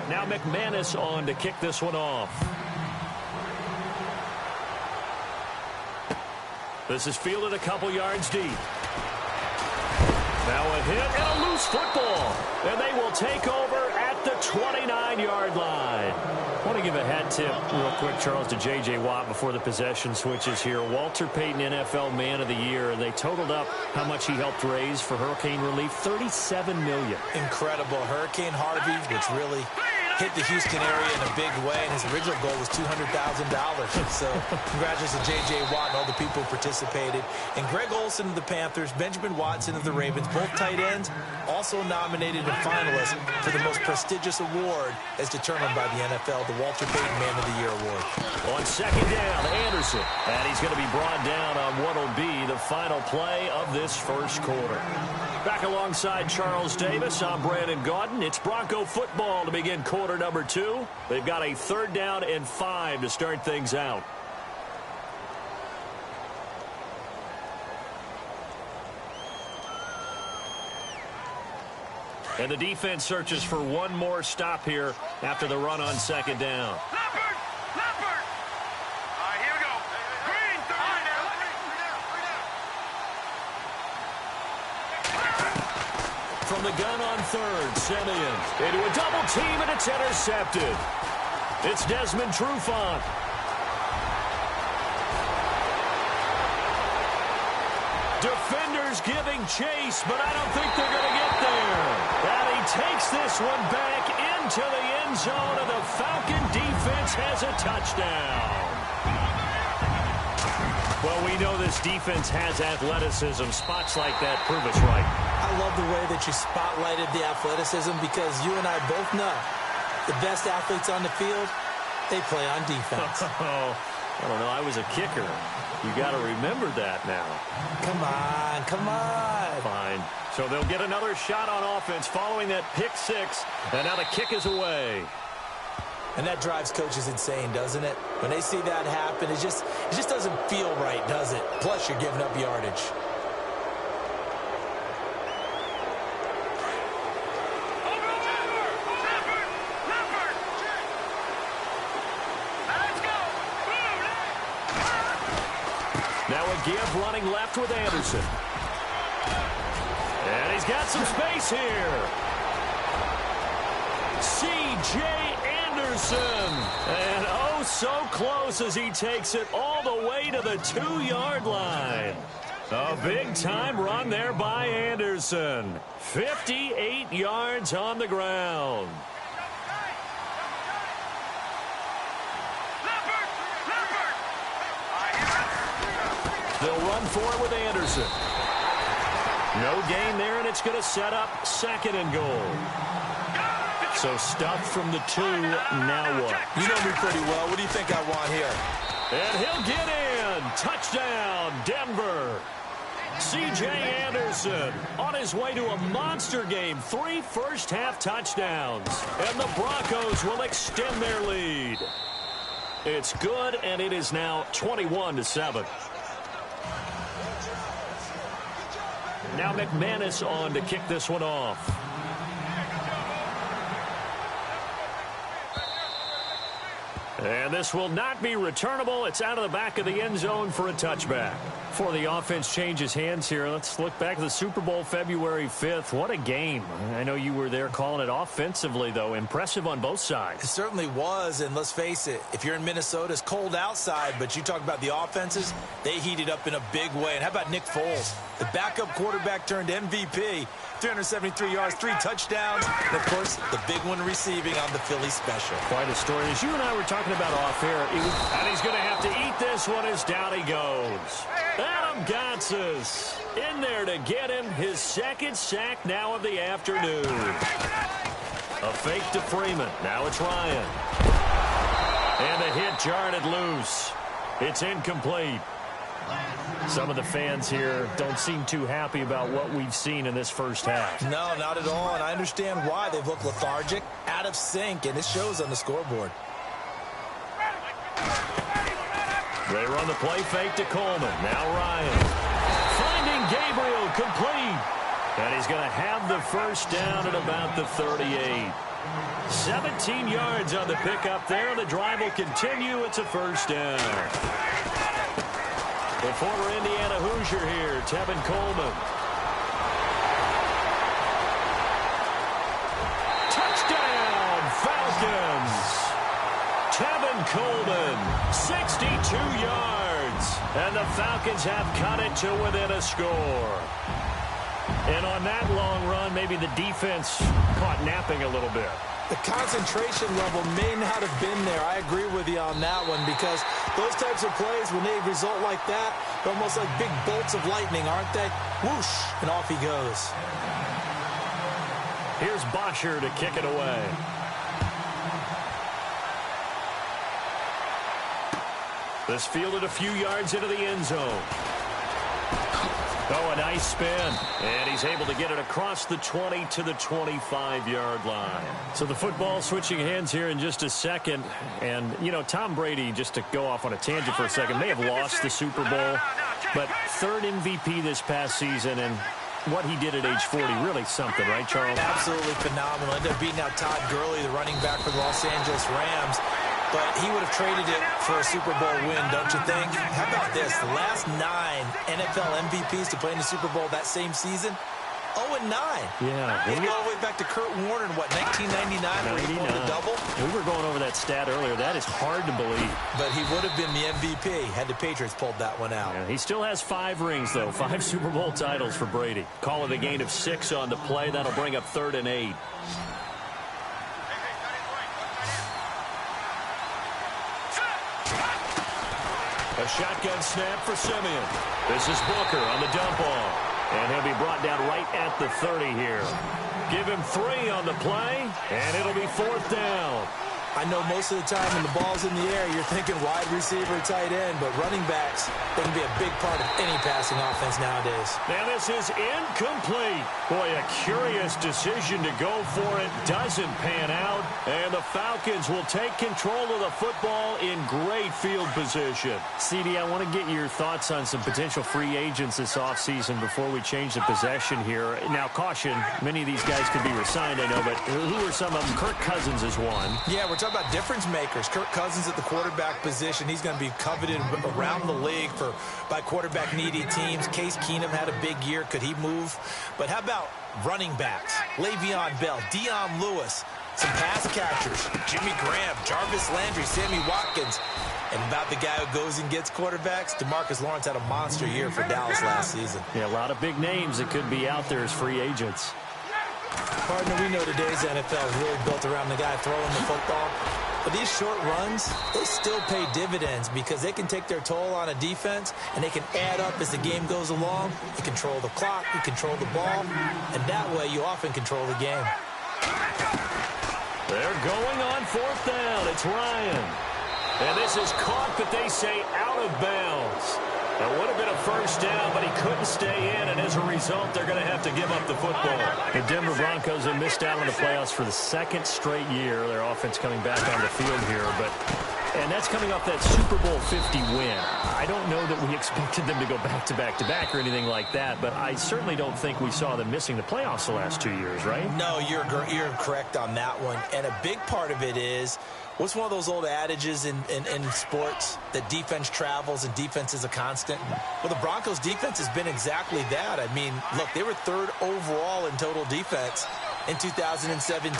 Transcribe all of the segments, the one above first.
Now McManus on to kick this one off. This is fielded a couple yards deep. Now a hit and a loose football. And they will take over at the 29-yard line. I want to give a hat tip real quick, Charles, to J.J. Watt before the possession switches here. Walter Payton, NFL Man of the Year. They totaled up how much he helped raise for hurricane relief, $37 million. Incredible. Hurricane Harvey, which really hit the Houston area in a big way, and his original goal was $200,000. So congratulations to J.J. Watt and all the people who participated. And Greg Olsen of the Panthers, Benjamin Watson of the Ravens, both tight ends, also nominated and finalists for the most prestigious award as determined by the NFL, the Walter Payton Man of the Year Award. On second down, Anderson. And he's going to be brought down on what will be the final play of this first quarter. Back alongside Charles Davis, I'm Brandon Gaudin. It's Bronco football to begin quarter number 2. They've got a 3rd down and 5 to start things out. And the defense searches for one more stop here after the run on second down. From the gun on 3rd, Simeon into a double team, and it's intercepted. It's Desmond Trufant. Defenders giving chase, but I don't think they're going to get there. And he takes this one back into the end zone, and the Falcon defense has a touchdown. Well, we know this defense has athleticism. Spots like that prove us right. I love the way that you spotlighted the athleticism, because you and I both know the best athletes on the field, they play on defense. I don't know. I was a kicker. You got to remember that now. Come on, come on. Fine. So they'll get another shot on offense following that pick 6, and now the kick is away. And that drives coaches insane, doesn't it? When they see that happen, it just doesn't feel right, does it? Plus, you're giving up yardage. Now a give running left with Anderson. And he's got some space here. C.J. Anderson. And oh, so close as he takes it all the way to the 2-yard line. A big-time run there by Anderson. 58 yards on the ground. They'll run for it with Anderson. No gain there, and it's going to set up 2nd and goal. So stuffed from the 2, now what? You know me pretty well. What do you think I want here? And he'll get in. Touchdown, Denver. C.J. Anderson on his way to a monster game. 3 first-half touchdowns. And the Broncos will extend their lead. It's good, and it is now 21-7. Now McManus on to kick this one off. And this will not be returnable. It's out of the back of the end zone for a touchback. Before the offense changes hands here, let's look back at the Super Bowl February 5th. What a game. I know you were there calling it offensively, though. Impressive on both sides. It certainly was, and let's face it, if you're in Minnesota, it's cold outside, but you talk about the offenses, they heated up in a big way. And how about Nick Foles? The backup quarterback turned MVP. 373 yards, 3 touchdowns, and, of course, the big one receiving on the Philly special. Quite a story. As you and I were talking about off air, and he's going to have to eat this one as down he goes. Adam Gotsis in there to get him his 2nd sack now of the afternoon. A fake to Freeman. Now it's Ryan. And the hit jarred it loose. It's incomplete. Some of the fans here don't seem too happy about what we've seen in this first half. No, not at all, and I understand why. They've looked lethargic, out of sync, and it shows on the scoreboard. They run the play fake to Coleman. Now Ryan. Finding Gabriel complete. And he's going to have the first down at about the 38. 17 yards on the pickup there. The drive will continue. It's a first down. The former Indiana Hoosier here, Tevin Coleman. Touchdown, Falcons. Tevin Coleman, 62 yards. And the Falcons have cut it to within a score. And on that long run, maybe the defense caught napping a little bit. The concentration level may not have been there. I agree with you on that one because those types of plays, when they result like that, they're almost like big bolts of lightning, aren't they? Whoosh, and off he goes. Here's Bosher to kick it away. This fielded a few yards into the end zone. Oh, a nice spin. And he's able to get it across the 20 to the 25-yard line. So the football switching hands here in just a second. And, you know, Tom Brady, just to go off on a tangent for a second, may have lost the Super Bowl. But third MVP this past season, and what he did at age 40, really something, right, Charles? Absolutely phenomenal. Ended up beating out Todd Gurley, the running back for the Los Angeles Rams. But he would have traded it for a Super Bowl win, don't you think? How about this? The last 9 NFL MVPs to play in the Super Bowl that same season, 0-9. Yeah. They go all the way back to Kurt Warner in, what, 1999, where he won the double? We were going over that stat earlier. That is hard to believe. But he would have been the MVP had the Patriots pulled that one out. Yeah, he still has 5 rings, though. 5 Super Bowl titles for Brady. Call it a gain of 6 on the play. That'll bring up 3rd and 8. A shotgun snap for Simeon. This is Booker on the dump off. And he'll be brought down right at the 30 here. Give him 3 on the play, and it'll be 4th down. I know most of the time when the ball's in the air, you're thinking wide receiver, tight end, but running backs, they can be a big part of any passing offense nowadays. Now this is incomplete. Boy, a curious decision to go for it. Doesn't pan out, and the Falcons will take control of the football in great field position. CD, I want to get your thoughts on some potential free agents this offseason before we change the possession here. Now, caution, many of these guys could be re-signed, I know, but who are some of them? Kirk Cousins is one. Yeah, we're talking about difference makers. Kirk Cousins at the quarterback position. He's going to be coveted around the league by quarterback needy teams. Case Keenum had a big year. Could he move? But how about running backs? Le'Veon Bell, Dion Lewis, some pass catchers. Jimmy Graham, Jarvis Landry, Sammy Watkins. And about the guy who goes and gets quarterbacks, DeMarcus Lawrence had a monster year for Dallas last season. Yeah, a lot of big names that could be out there as free agents. Partner, we know today's NFL is really built around the guy throwing the football. But these short runs, they still pay dividends because they can take their toll on a defense and they can add up as the game goes along. You control the clock, you control the ball, and that way you often control the game. They're going on 4th down. It's Ryan. And this is caught, but they say out of bounds. That would have been a first down, but he couldn't stay in, and as a result, they're going to have to give up the football. The Denver Broncos have missed out on the playoffs for the 2nd straight year. Their offense coming back on the field here, and that's coming off that Super Bowl 50 win. I don't know that we expected them to go back-to-back-to-back or anything like that, but I certainly don't think we saw them missing the playoffs the last 2 years, right? No, you're correct on that one, and a big part of it is, what's one of those old adages in sports that defense travels and defense is a constant? Well, the Broncos defense has been exactly that. I mean, look, they were 3rd overall in total defense in 2017.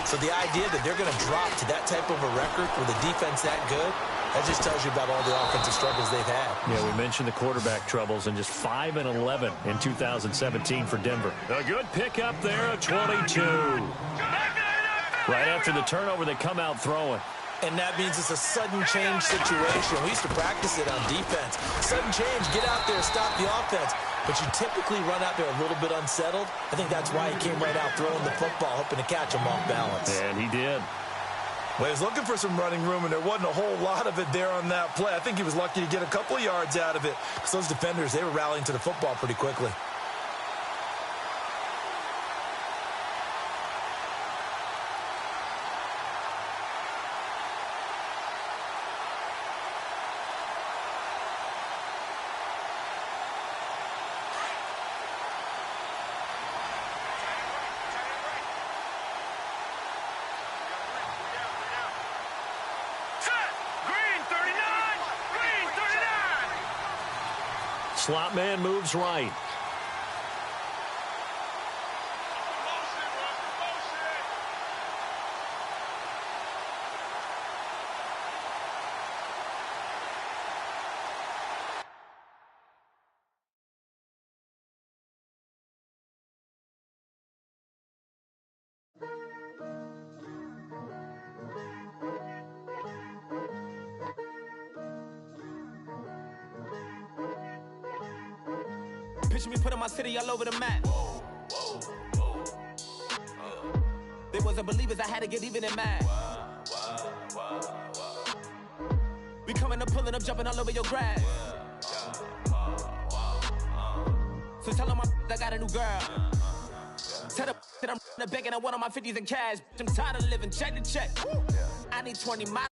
So the idea that they're going to drop to that type of a record with a defense that good, that just tells you about all the offensive struggles they've had. Yeah, we mentioned the quarterback troubles, and just 5-11 in 2017 for Denver. A good pickup there, a 22. Right after the turnover, they come out throwing. And that means it's a sudden change situation. We used to practice it on defense. Sudden change, get out there, stop the offense. But you typically run out there a little bit unsettled. I think that's why he came right out throwing the football, hoping to catch him off balance. And he did. Well, he was looking for some running room, and there wasn't a whole lot of it there on that play. I think he was lucky to get a couple of yards out of it because those defenders, they were rallying to the football pretty quickly. slot man moves right. Picture me putting my city all over the map. They wasn't believers, I had to get even in mad. We coming up, pulling up, jumping all over your grass. So tell them I got a new girl. Tell them that I'm begging, I want all my 50s in cash. I'm tired of living check to check. I need 20 miles.